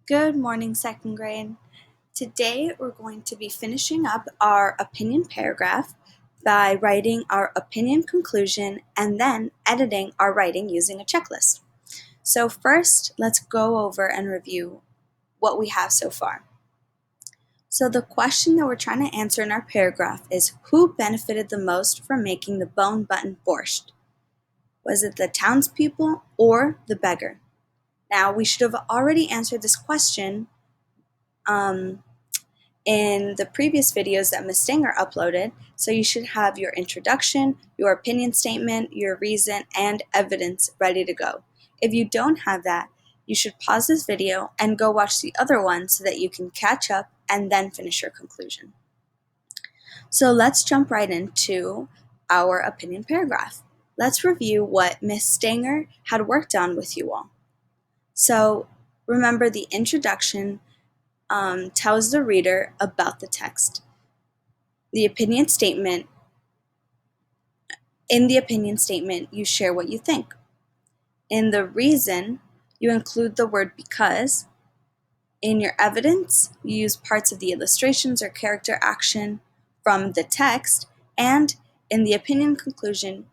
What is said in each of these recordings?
Good morning, second grade. Today we're going to be finishing up our opinion paragraph by writing our opinion conclusion and then editing our writing using a checklist. So first, let's go over and review what we have so far. So the question that we're trying to answer in our paragraph is, who benefited the most from making the bone button borscht? Was it the townspeople or the beggar? Now, we should have already answered this question in the previous videos that Ms. Stanger uploaded, so you should have your introduction, your opinion statement, your reason, and evidence ready to go. If you don't have that, you should pause this video and go watch the other one so that you can catch up and then finish your conclusion. So let's jump right into our opinion paragraph. Let's review what Ms. Stanger had worked on with you all. So remember, the introduction tells the reader about the text. The opinion statement, in the opinion statement, you share what you think. In the reason, you include the word because. In your evidence, you use parts of the illustrations or character action from the text. And in the opinion conclusion,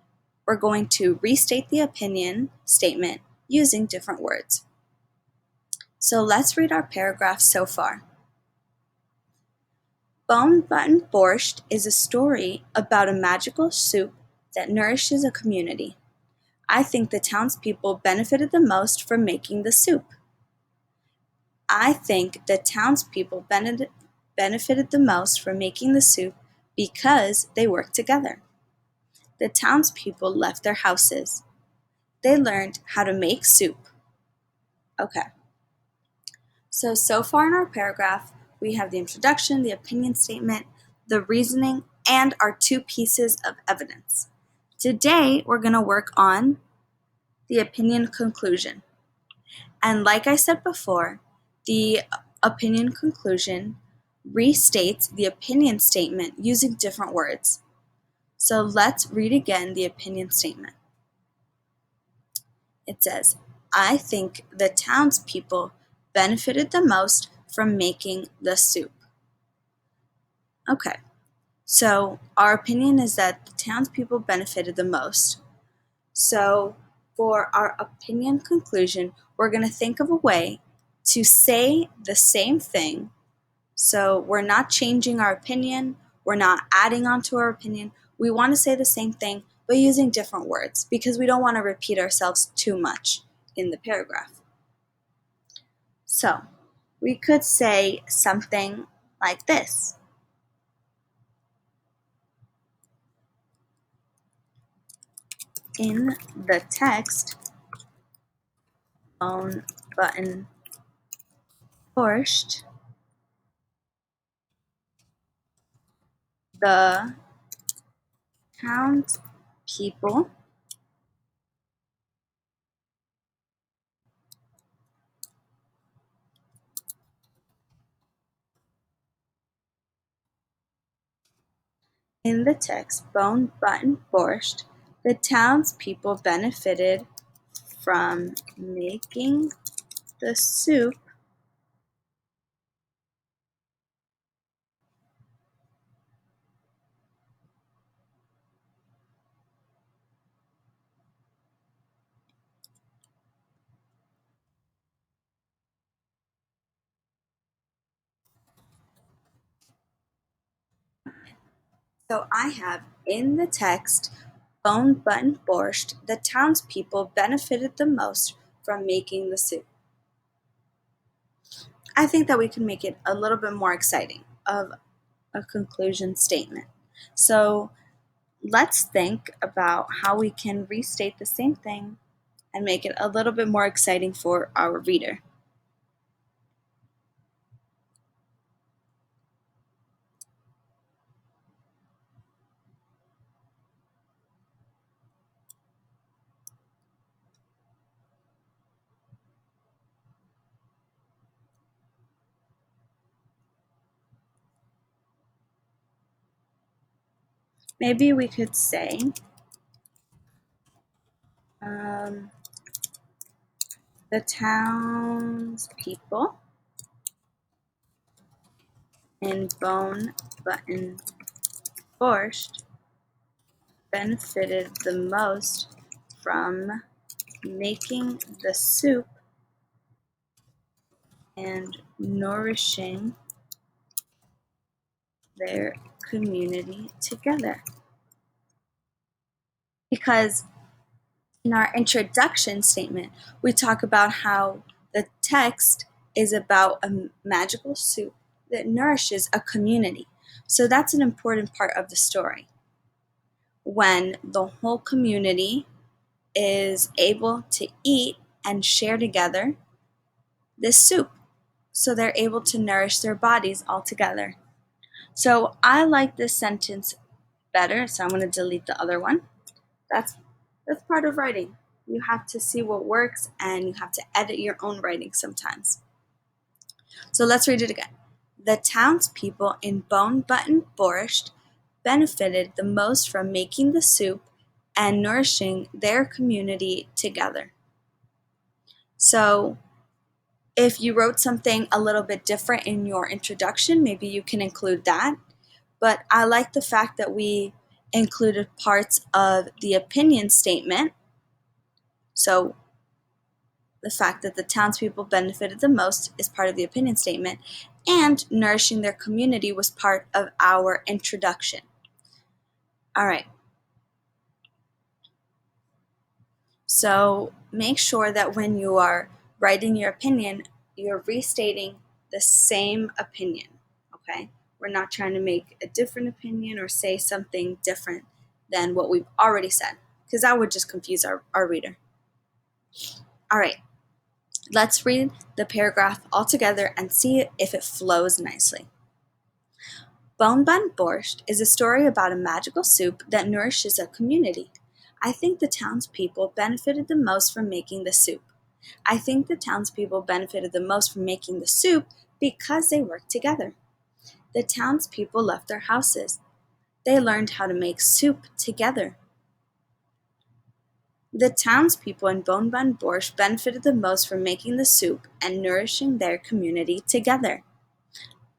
we're going to restate the opinion statement using different words. So let's read our paragraph so far. Bone Button Borscht is a story about a magical soup that nourishes a community. I think the townspeople benefited the most from making the soup. I think the townspeople benefited the most from making the soup because they worked together. The townspeople left their houses. They learned how to make soup. Okay. So far in our paragraph, we have the introduction, the opinion statement, the reasoning, and our two pieces of evidence. Today, we're going to work on the opinion conclusion. And like I said before, the opinion conclusion restates the opinion statement using different words. So let's read again the opinion statement. It says, I think the townspeople benefited the most from making the soup. Okay, so our opinion is that the townspeople benefited the most. So for our opinion conclusion, we're going to think of a way to say the same thing. So we're not changing our opinion, we're not adding on to our opinion. We want to say the same thing, but using different words because we don't want to repeat ourselves too much in the paragraph. So we could say something like this. In the text, Bone Button Borscht, the townspeople in the text, Bone Button Borscht, the townspeople benefited from making the soup So I have in the text, Bone Button Borscht, the townspeople benefited the most from making the soup. I think that we can make it a little bit more exciting of a conclusion statement. So let's think about how we can restate the same thing and make it a little bit more exciting for our reader. Maybe we could say, the townspeople in Bone Button Borscht benefited the most from making the soup and nourishing their community together. Because in our introduction statement, we talk about how the text is about a magical soup that nourishes a community. So that's an important part of the story. When the whole community is able to eat and share together this soup, so they're able to nourish their bodies all together. So I like this sentence better, so I'm going to delete the other one. That's part of writing. You have to see what works and you have to edit your own writing sometimes. So let's read it again. The townspeople in Bone Button Borscht benefited the most from making the soup and nourishing their community together. So if you wrote something a little bit different in your introduction, maybe you can include that. But I like the fact that we included parts of the opinion statement. So the fact that the townspeople benefited the most is part of the opinion statement, and nourishing their community was part of our introduction. All right. So make sure that when you are writing your opinion, you're restating the same opinion, okay? We're not trying to make a different opinion or say something different than what we've already said, because that would just confuse our reader. All right, let's read the paragraph all together and see if it flows nicely. Bone Bun Borscht is a story about a magical soup that nourishes a community. I think the townspeople benefited the most from making the soup. I think the townspeople benefited the most from making the soup because they worked together. The townspeople left their houses. They learned how to make soup together. The townspeople in Bone Bun Borscht benefited the most from making the soup and nourishing their community together.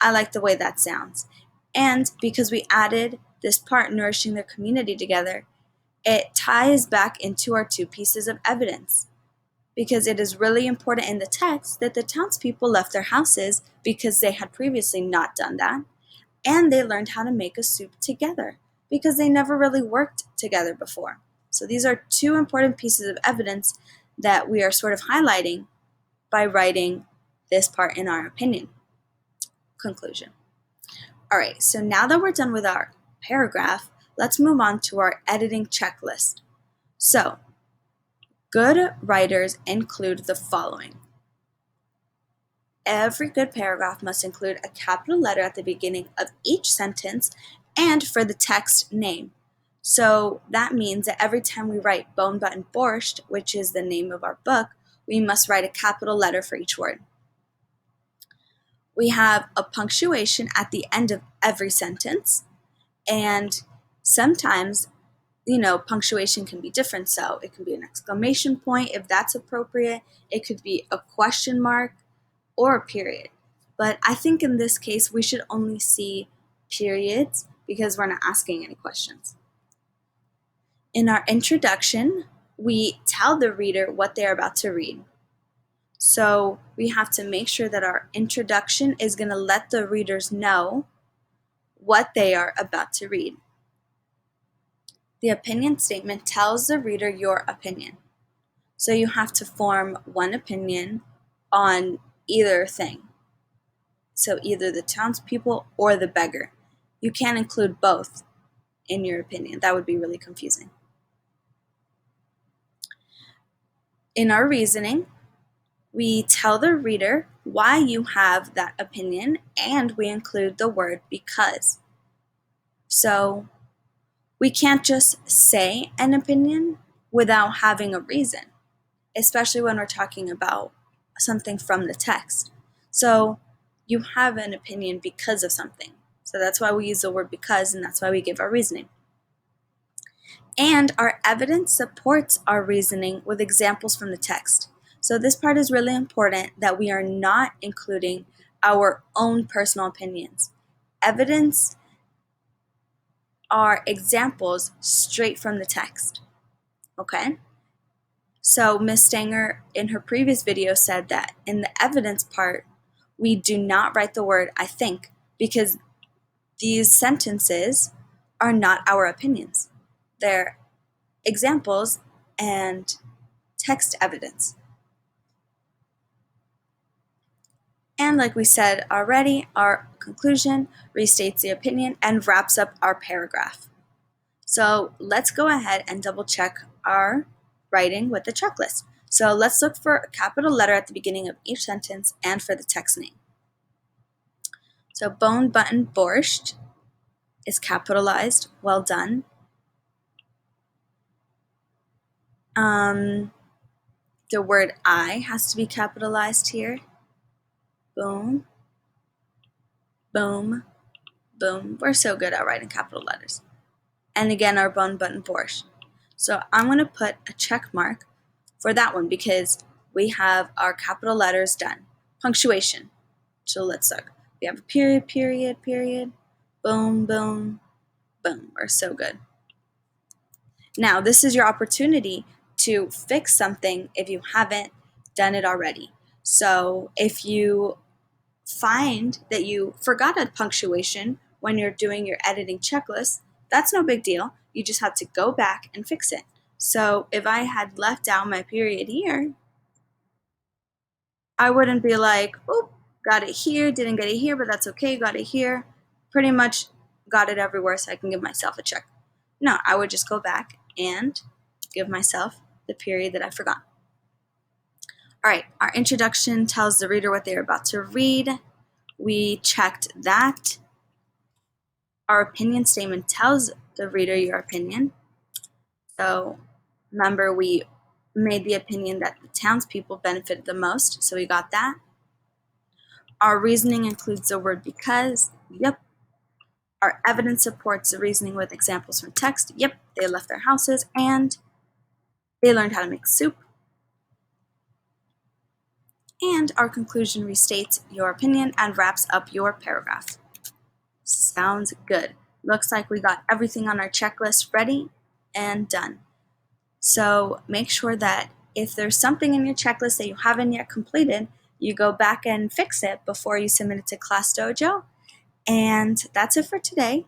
I like the way that sounds. And because we added this part, nourishing their community together, it ties back into our two pieces of evidence. Because it is really important in the text that the townspeople left their houses because they had previously not done that, and they learned how to make a soup together because they never really worked together before. So these are two important pieces of evidence that we are sort of highlighting by writing this part in our opinion. Conclusion. All right, so now that we're done with our paragraph, let's move on to our editing checklist. So, good writers include the following. Every good paragraph must include a capital letter at the beginning of each sentence and for the text name. So that means that every time we write Bone Button Borscht, which is the name of our book, we must write a capital letter for each word. We have a punctuation at the end of every sentence, and sometimes, punctuation can be different. So it can be an exclamation point if that's appropriate. It could be a question mark or a period. But I think in this case, we should only see periods because we're not asking any questions. In our introduction, we tell the reader what they're about to read. So we have to make sure that our introduction is going to let the readers know what they are about to read. The opinion statement tells the reader your opinion. So you have to form one opinion on either thing. So either the townspeople or the beggar. You can't include both in your opinion. That would be really confusing. In our reasoning, we tell the reader why you have that opinion, and we include the word because. So we can't just say an opinion without having a reason, especially when we're talking about something from the text. So you have an opinion because of something. So that's why we use the word because, and that's why we give our reasoning. And our evidence supports our reasoning with examples from the text. So this part is really important, that we are not including our own personal opinions. Evidence are examples straight from the text. Okay? So Ms. Stanger in her previous video said that in the evidence part, we do not write the word I think because these sentences are not our opinions. They're examples and text evidence. And like we said already, our conclusion restates the opinion and wraps up our paragraph. So let's go ahead and double check our writing with the checklist. So let's look for a capital letter at the beginning of each sentence and for the text name. So bone button borscht is capitalized. Well done. The word I has to be capitalized here. Boom, boom, boom. We're so good at writing capital letters. And again, our bone button borscht. So I'm going to put a check mark for that one because we have our capital letters done. Punctuation. So let's look. We have a period, period, period. Boom, boom, boom. We're so good. Now, this is your opportunity to fix something if you haven't done it already. So if you find that you forgot a punctuation when you're doing your editing checklist, that's no big deal. You just have to go back and fix it. So if I had left out my period here, I wouldn't be like, oh, got it here, didn't get it here, but that's okay, got it here. Pretty much got it everywhere so I can give myself a check. No, I would just go back and give myself the period that I forgot. All right, our introduction tells the reader what they're about to read. We checked that. Our opinion statement tells the reader your opinion. So remember, we made the opinion that the townspeople benefited the most, so we got that. Our reasoning includes the word because. Yep. Our evidence supports the reasoning with examples from text. Yep, they left their houses and they learned how to make soup. And our conclusion restates your opinion and wraps up your paragraph. Sounds good. Looks like we got everything on our checklist ready and done. So make sure that if there's something in your checklist that you haven't yet completed, you go back and fix it before you submit it to Class Dojo. And that's it for today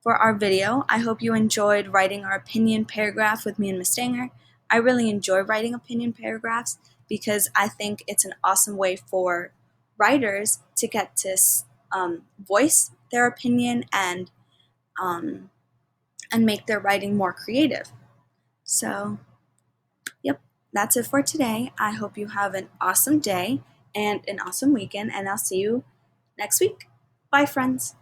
for our video. I hope you enjoyed writing our opinion paragraph with me and Ms. Stanger. I really enjoy writing opinion paragraphs because I think it's an awesome way for writers to get to voice their opinion and make their writing more creative. So, yep, that's it for today. I hope you have an awesome day and an awesome weekend, and I'll see you next week. Bye, friends.